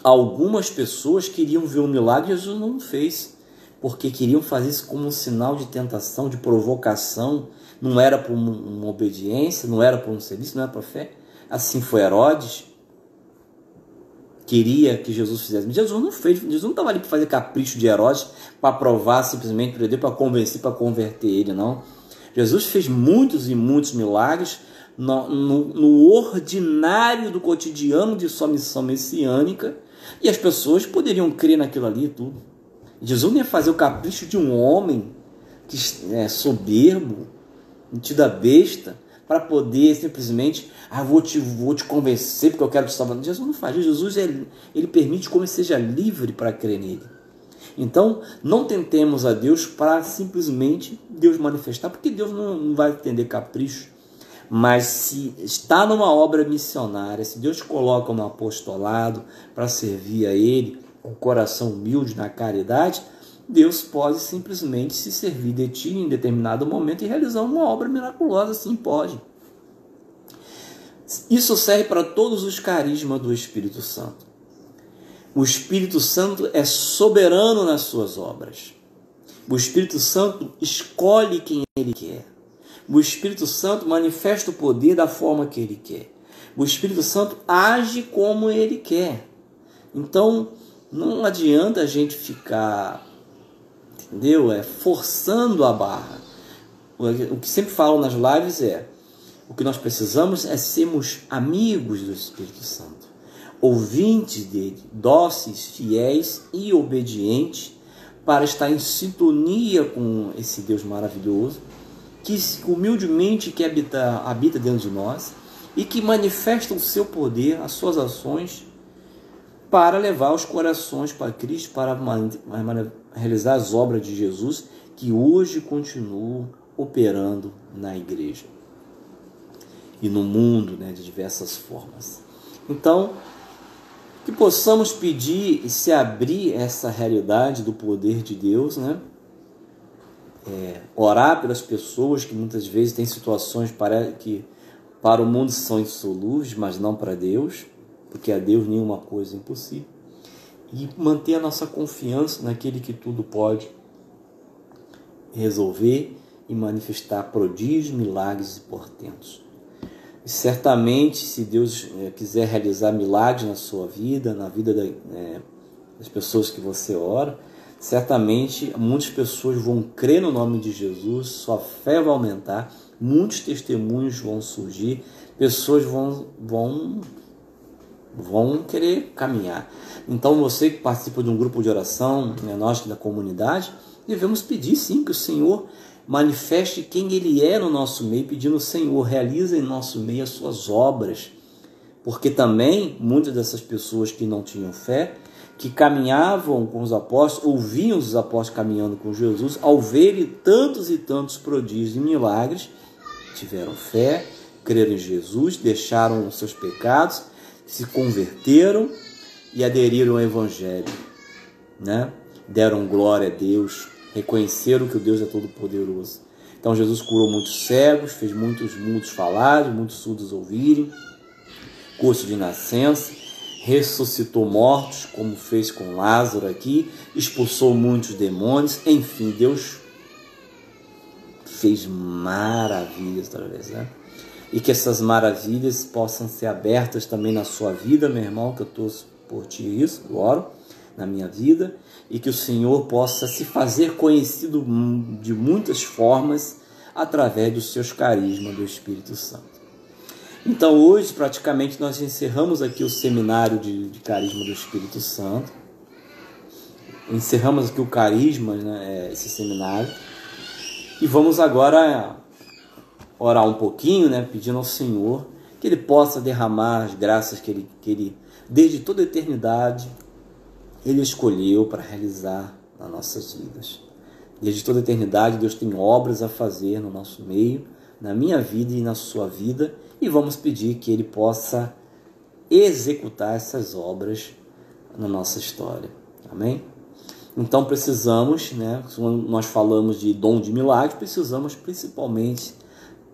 algumas pessoas queriam ver um milagre e Jesus não fez, porque queriam fazer isso como um sinal de tentação, de provocação. Não era por uma obediência, não era por um serviço, não era por fé. Assim foi Herodes. queria que Jesus fizesse. Jesus não fez, Jesus não estava ali para fazer capricho de Herodes, para provar simplesmente para Deus, para convencer, para converter ele, não. Jesus fez muitos e muitos milagres no ordinário do cotidiano de sua missão messiânica, e as pessoas poderiam crer naquilo ali e tudo. Jesus não ia fazer o capricho de um homem que é soberbo, metido a besta, para poder simplesmente, vou te convencer porque eu quero te salvar. Jesus não faz. Jesus ele permite como seja livre para crer nele. Então, não tentemos a Deus para simplesmente Deus manifestar, porque Deus não vai atender capricho. Mas se está numa obra missionária, se Deus te coloca no apostolado para servir a Ele, com coração humilde na caridade, Deus pode simplesmente se servir de ti em determinado momento e realizar uma obra miraculosa, sim, pode. Isso serve para todos os carismas do Espírito Santo. O Espírito Santo é soberano nas suas obras. O Espírito Santo escolhe quem Ele quer. O Espírito Santo manifesta o poder da forma que Ele quer. O Espírito Santo age como Ele quer. Então, não adianta a gente ficar, entendeu? Forçando a barra. O que sempre falo nas lives o que nós precisamos é sermos amigos do Espírito Santo, ouvintes dele, dóceis, fiéis e obedientes, para estar em sintonia com esse Deus maravilhoso, que humildemente que habita dentro de nós e que manifesta o seu poder, as suas ações, para levar os corações para Cristo, para realizar as obras de Jesus, que hoje continuam operando na igreja e no mundo, de diversas formas. Então, que possamos pedir e se abrir essa realidade do poder de Deus, orar pelas pessoas que muitas vezes têm situações que para o mundo são insolúveis, mas não para Deus, porque a Deus nenhuma coisa é impossível, e manter a nossa confiança naquele que tudo pode resolver e manifestar prodígios, milagres e portentos. E certamente, se Deus quiser realizar milagres na sua vida, na vida das pessoas que você ora, certamente muitas pessoas vão crer no nome de Jesus, sua fé vai aumentar, muitos testemunhos vão surgir, pessoas vão querer caminhar. Então, você que participa de um grupo de oração, nós da comunidade, devemos pedir sim que o Senhor manifeste quem Ele é no nosso meio, pedindo: Senhor, realiza em nosso meio as suas obras, porque também muitas dessas pessoas que não tinham fé, que caminhavam com os apóstolos, ouviam os apóstolos caminhando com Jesus, ao verem tantos e tantos prodígios e milagres, tiveram fé, creram em Jesus, deixaram os seus pecados, se converteram e aderiram ao Evangelho, deram glória a Deus, reconheceram que o Deus é todo-poderoso. Então Jesus curou muitos cegos, fez muitos mudos falarem, muitos surdos ouvirem, curso de nascença, ressuscitou mortos, como fez com Lázaro aqui, expulsou muitos demônios, enfim, Deus fez maravilhas através, E que essas maravilhas possam ser abertas também na sua vida, meu irmão, que eu torço por ti isso, eu oro na minha vida, e que o Senhor possa se fazer conhecido de muitas formas através dos seus carismas do Espírito Santo. Então hoje praticamente nós encerramos aqui o seminário de carisma do Espírito Santo, encerramos aqui o carisma, esse seminário, e vamos agora orar um pouquinho, pedindo ao Senhor que Ele possa derramar as graças que Ele desde toda a eternidade, Ele escolheu para realizar nas nossas vidas. Desde toda a eternidade, Deus tem obras a fazer no nosso meio, na minha vida e na sua vida, e vamos pedir que Ele possa executar essas obras na nossa história. Amém? Então precisamos, quando nós falamos de dom de milagre, precisamos principalmente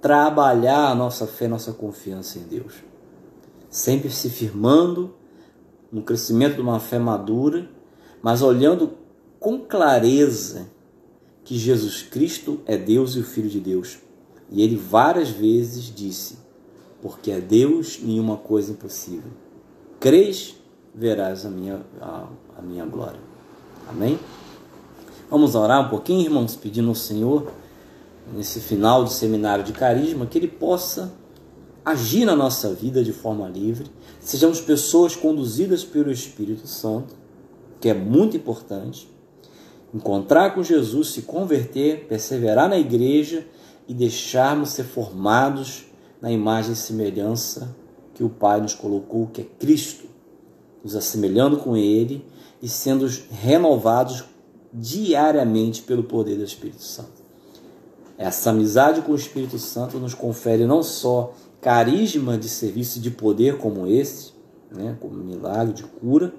trabalhar a nossa fé, nossa confiança em Deus. Sempre se firmando no crescimento de uma fé madura, mas olhando com clareza que Jesus Cristo é Deus e o Filho de Deus. E Ele várias vezes disse: porque é Deus, nenhuma coisa impossível. Crês? verás a minha glória. Amém? Vamos orar um pouquinho, irmãos, pedindo ao Senhor, nesse final de seminário de carisma, que Ele possa agir na nossa vida de forma livre, sejamos pessoas conduzidas pelo Espírito Santo, que é muito importante, encontrar com Jesus, se converter, perseverar na igreja e deixarmos ser formados na imagem e semelhança que o Pai nos colocou, que é Cristo, nos assemelhando com Ele e sendo renovados diariamente pelo poder do Espírito Santo. Essa amizade com o Espírito Santo nos confere não só carisma de serviço de poder como esse, né, como milagre de cura,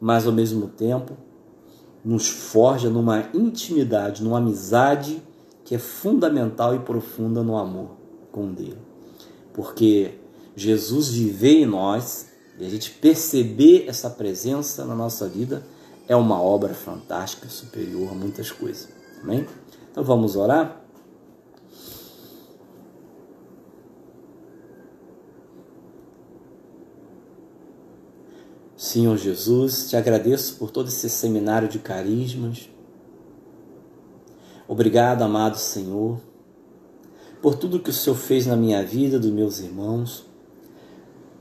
mas ao mesmo tempo nos forja numa intimidade, numa amizade que é fundamental e profunda no amor com Deus. Porque Jesus viver em nós e a gente perceber essa presença na nossa vida é uma obra fantástica, superior a muitas coisas. Amém? Então vamos orar? Senhor Jesus, te agradeço por todo esse seminário de carismas. Obrigado, amado Senhor, por tudo que o Senhor fez na minha vida, dos meus irmãos,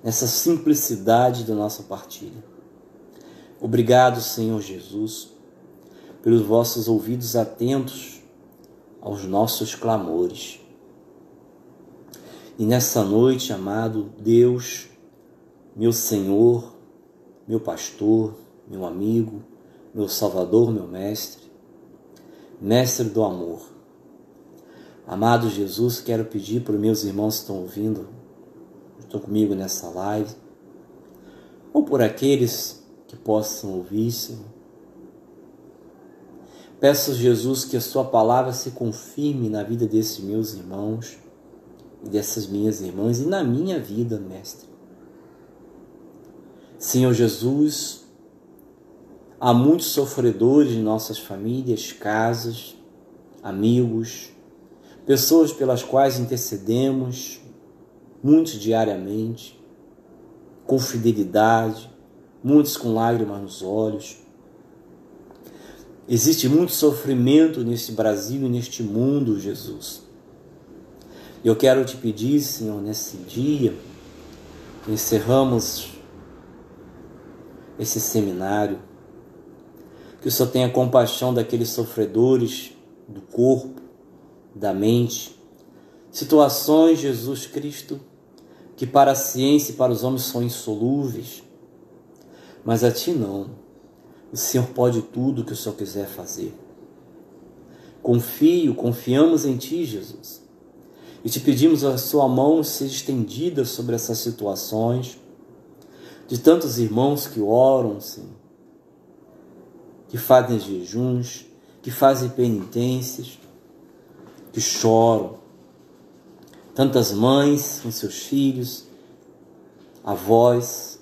nessa simplicidade da nossa partilha. Obrigado, Senhor Jesus, pelos vossos ouvidos atentos aos nossos clamores. E nessa noite, amado Deus, meu Senhor, meu pastor, meu amigo, meu Salvador, meu mestre, mestre do amor. Amado Jesus, quero pedir para os meus irmãos que estão ouvindo, estão comigo nessa live, ou por aqueles que possam ouvir, Senhor. Peço, Jesus, que a sua palavra se confirme na vida desses meus irmãos e dessas minhas irmãs e na minha vida, mestre. Senhor Jesus, há muitos sofredores em nossas famílias, casas, amigos, pessoas pelas quais intercedemos, muitos diariamente, com fidelidade, muitos com lágrimas nos olhos. Existe muito sofrimento neste Brasil e neste mundo, Jesus. Eu quero te pedir, Senhor, nesse dia, que encerramos esse seminário, que o Senhor tenha compaixão daqueles sofredores do corpo, da mente, situações, Jesus Cristo, que para a ciência e para os homens são insolúveis, mas a Ti não. O Senhor pode tudo que o Senhor quiser fazer. Confiamos em Ti, Jesus, e Te pedimos a Sua mão seja estendida sobre essas situações, de tantos irmãos que oram, Senhor, que fazem jejuns, que fazem penitências, que choram. Tantas mães com seus filhos, avós.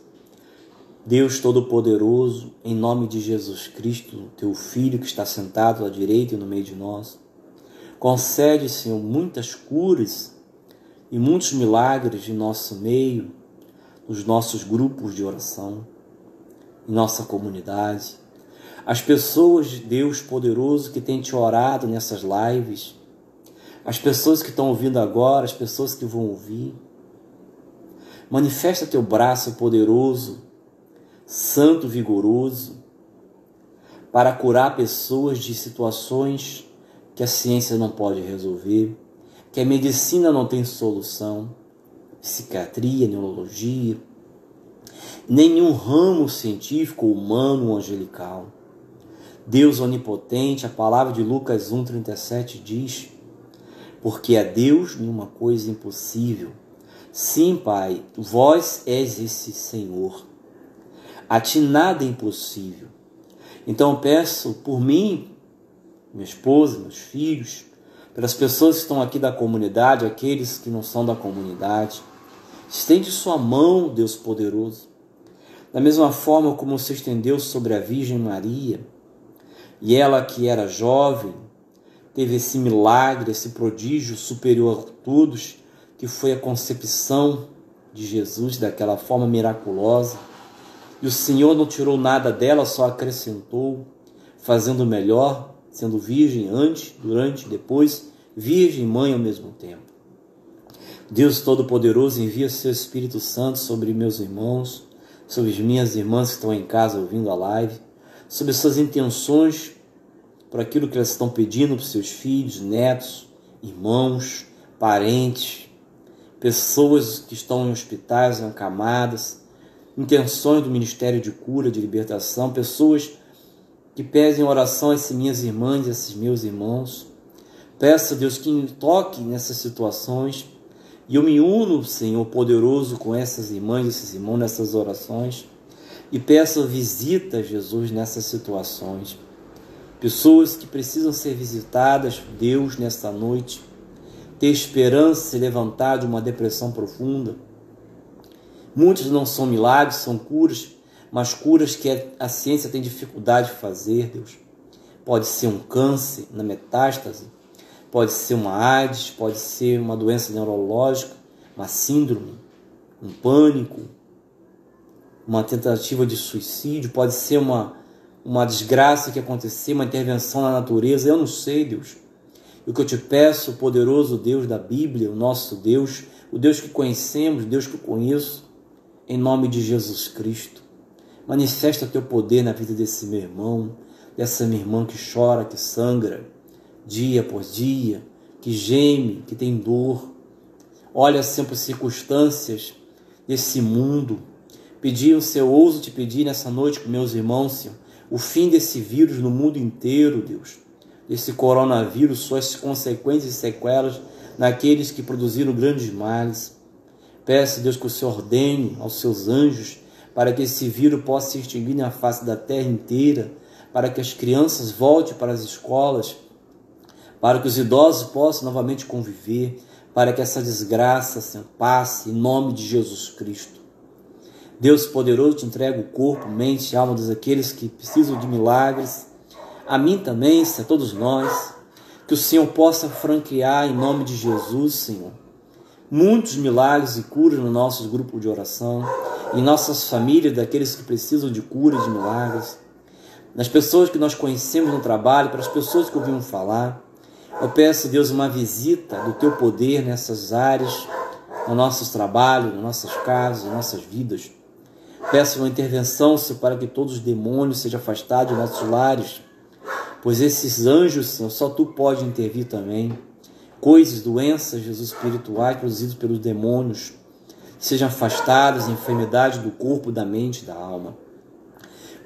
Deus Todo-Poderoso, em nome de Jesus Cristo, Teu Filho que está sentado à direita e no meio de nós, concede, Senhor, muitas curas e muitos milagres em nosso meio, nos nossos grupos de oração, em nossa comunidade. As pessoas de Deus poderoso que têm te orado nessas lives, as pessoas que estão ouvindo agora, as pessoas que vão ouvir. Manifesta teu braço poderoso, santo, vigoroso, para curar pessoas de situações que a ciência não pode resolver, que a medicina não tem solução, psiquiatria, neurologia, nenhum ramo científico, humano ou angelical. Deus onipotente, a palavra de Lucas 1,37 diz: porque a Deus nenhuma coisa é impossível. Sim, Pai, vós és esse Senhor. A Ti nada é impossível. Então peço por mim, minha esposa, meus filhos, pelas pessoas que estão aqui da comunidade, aqueles que não são da comunidade. Estende sua mão, Deus poderoso. Da mesma forma como se estendeu sobre a Virgem Maria, e ela que era jovem, teve esse milagre, esse prodígio superior a todos, que foi a concepção de Jesus daquela forma miraculosa. e o Senhor não tirou nada dela, só acrescentou, fazendo melhor, sendo virgem antes, durante, depois, virgem e mãe ao mesmo tempo. Deus Todo-Poderoso envia seu Espírito Santo sobre meus irmãos, sobre as minhas irmãs que estão em casa ouvindo a live, sobre suas intenções, por aquilo que elas estão pedindo para os seus filhos, netos, irmãos, parentes, pessoas que estão em hospitais, acamadas, intenções do Ministério de Cura, de Libertação, pessoas que pedem oração a essas minhas irmãs e a esses meus irmãos. Peço a Deus que me toque nessas situações e eu me uno, Senhor poderoso, com essas irmãs e esses irmãos nessas orações e peço visita, Jesus, nessas situações. Pessoas que precisam ser visitadas, Deus, nesta noite, ter esperança, se levantar de uma depressão profunda. Muitos não são milagres, são curas, mas curas que a ciência tem dificuldade de fazer, Deus. Pode ser um câncer na metástase, pode ser uma AIDS, pode ser uma doença neurológica, uma síndrome, um pânico, uma tentativa de suicídio, pode ser uma desgraça que aconteceu, uma intervenção na natureza, eu não sei, Deus. O que eu te peço, o poderoso Deus da Bíblia, o nosso Deus, o Deus que conhecemos, o Deus que eu conheço, em nome de Jesus Cristo, manifesta teu poder na vida desse meu irmão, dessa minha irmã que chora, que sangra, dia por dia, que geme, que tem dor. Olha sempre as circunstâncias desse mundo. Ouso te pedir nessa noite com meus irmãos, Senhor, o fim desse vírus no mundo inteiro, Deus, desse coronavírus, suas consequências e sequelas naqueles que produziram grandes males. Peço, Deus, que o Senhor ordene aos seus anjos para que esse vírus possa se extinguir na face da terra inteira, para que as crianças voltem para as escolas, para que os idosos possam novamente conviver, para que essa desgraça, Senhor, passe em nome de Jesus Cristo. Deus poderoso, te entrego o corpo, mente e alma dos aqueles que precisam de milagres. A mim também, Senhor, a todos nós, que o Senhor possa franquear em nome de Jesus, Senhor, muitos milagres e curas no nosso grupo de oração, em nossas famílias, daqueles que precisam de cura e de milagres, nas pessoas que nós conhecemos no trabalho, para as pessoas que ouvimos falar. Eu peço, Deus, uma visita do teu poder nessas áreas, nos nossos trabalhos, nas nossas casas, nas nossas vidas. Peço uma intervenção, Senhor, para que todos os demônios sejam afastados de nossos lares, pois esses anjos, Senhor, só tu pode intervir também. Coisas, doenças, Jesus, espirituais produzidas pelos demônios, sejam afastadas, enfermidades do corpo, da mente e da alma.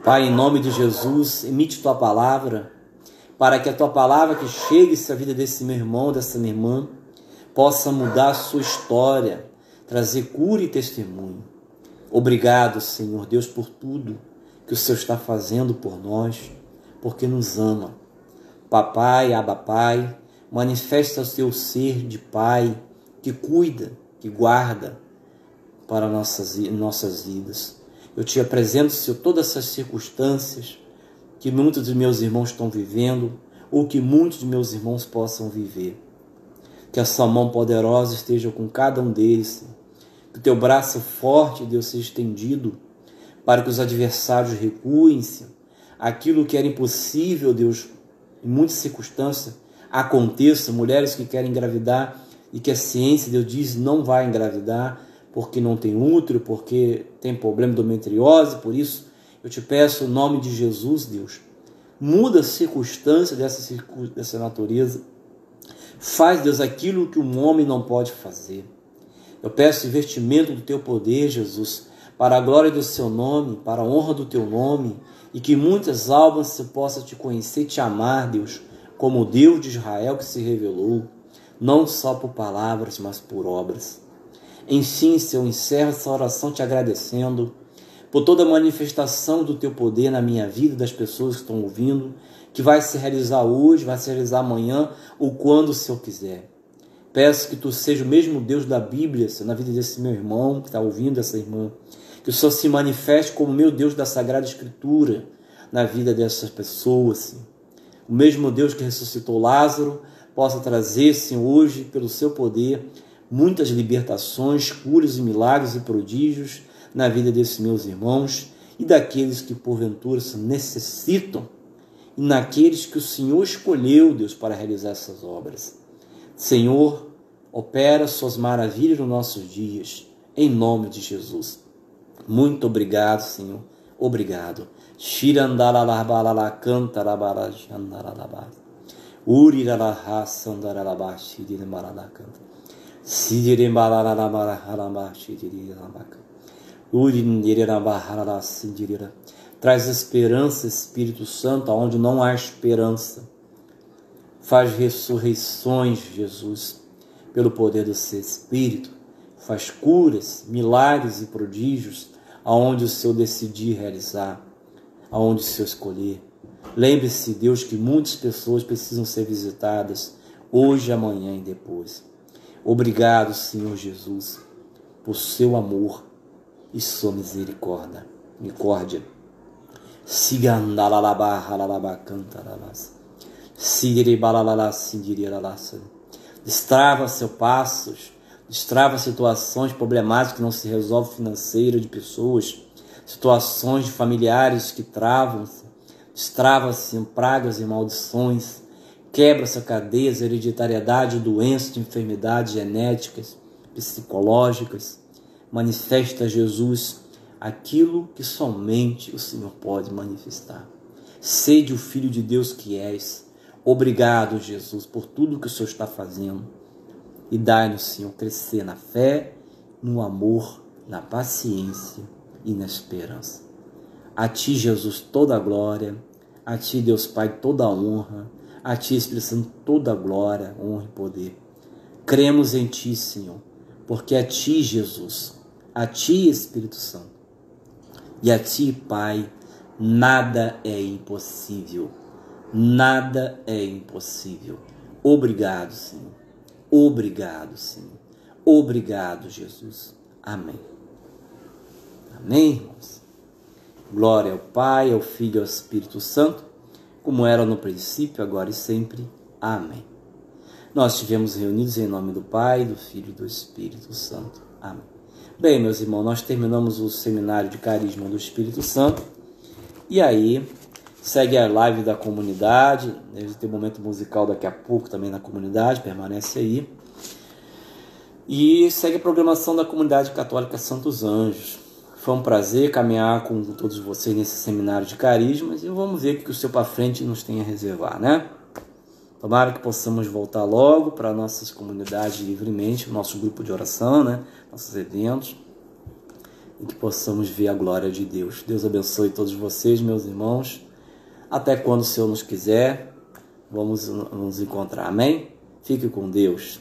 Pai, em nome de Jesus, emite tua palavra, para que a tua palavra que chegue à vida desse meu irmão, dessa minha irmã, possa mudar a sua história, trazer cura e testemunho. Obrigado, Senhor Deus, por tudo que o Senhor está fazendo por nós, porque nos ama. Papai, Abba Pai, manifesta o teu ser de Pai, que cuida, que guarda para nossas vidas. Eu te apresento, Senhor, todas essas circunstâncias que muitos dos meus irmãos estão vivendo, ou que muitos de meus irmãos possam viver. Que a sua mão poderosa esteja com cada um deles, Senhor. Que o teu braço forte, Deus, seja estendido para que os adversários recuem, Senhor. Aquilo que era impossível, Deus, em muitas circunstâncias, aconteça. Mulheres que querem engravidar e que a ciência, Deus, diz não vai engravidar porque não tem útero, porque tem problema de endometriose. Por isso, eu te peço, em nome de Jesus, Deus, muda a circunstância dessa natureza. Faz, Deus, aquilo que um homem não pode fazer. Eu peço investimento do teu poder, Jesus, para a glória do seu nome, para a honra do teu nome, e que muitas almas se possam te conhecer e te amar, Deus, como o Deus de Israel que se revelou, não só por palavras, mas por obras. Enfim, Senhor, eu encerro essa oração te agradecendo por toda a manifestação do teu poder na minha vida, das pessoas que estão ouvindo, que vai se realizar hoje, vai se realizar amanhã, ou quando o Senhor quiser. Peço que tu seja o mesmo Deus da Bíblia, Senhor, na vida desse meu irmão que está ouvindo, essa irmã. Que o Senhor se manifeste como meu Deus da Sagrada Escritura na vida dessas pessoas, Senhor. O mesmo Deus que ressuscitou Lázaro possa trazer, Senhor, hoje, pelo seu poder, muitas libertações, curas e milagres e prodígios na vida desses meus irmãos e daqueles que porventura se necessitam, e naqueles que o Senhor escolheu, Deus, para realizar essas obras. Senhor, opera suas maravilhas nos nossos dias, em nome de Jesus. Muito obrigado, Senhor. Obrigado. Shirandalabalala cantarabala jandarabala. Uriralaha sandarabala shirimalala canta. Sidirembalala halamba shirirabaka. Urindirabala sindirira. Traz esperança, Espírito Santo, aonde não há esperança. Faz ressurreições, Jesus, pelo poder do seu Espírito. Faz curas, milagres e prodígios, aonde o Senhor decidir realizar, aonde o Senhor escolher. Lembre-se, Deus, que muitas pessoas precisam ser visitadas hoje, amanhã e depois. Obrigado, Senhor Jesus, por seu amor e sua misericórdia. Destrava seus passos, destrava situações problemáticas que não se resolvem financeira de pessoas, situações de familiares que travam-se, destrava-se em pragas e maldições, quebra-se cadeias, hereditariedade, doenças, de enfermidades genéticas, psicológicas, manifesta, Jesus, aquilo que somente o Senhor pode manifestar. Sede o Filho de Deus que és. Obrigado, Jesus, por tudo que o Senhor está fazendo. E dai-nos, Senhor, crescer na fé, no amor, na paciência e na esperança. A Ti, Jesus, toda a glória. A Ti, Deus Pai, toda a honra. A Ti, Espírito Santo, toda a glória, honra e poder. Cremos em Ti, Senhor, porque a Ti, Jesus, a Ti, Espírito Santo, e a Ti, Pai, nada é impossível. Nada é impossível. Obrigado, Senhor. Obrigado, Senhor. Obrigado, Jesus. Amém. Amém, irmãos? Glória ao Pai, ao Filho e ao Espírito Santo, como era no princípio, agora e sempre. Amém. Nós estivemos reunidos em nome do Pai, do Filho e do Espírito Santo. Amém. Bem, meus irmãos, nós terminamos o seminário de Carisma do Espírito Santo. E aí, segue a live da comunidade. Deve ter um momento musical daqui a pouco também na comunidade, permanece aí. E segue a programação da comunidade católica Santos Anjos. Foi um prazer caminhar com todos vocês nesse seminário de carismas. E vamos ver o que o Senhor para frente nos tem a reservar, né? Tomara que possamos voltar logo para nossas comunidades livremente, o nosso grupo de oração, né? Nossos eventos, e que possamos ver a glória de Deus. Deus abençoe todos vocês, meus irmãos. Até quando o Senhor nos quiser, vamos nos encontrar. Amém? Fique com Deus.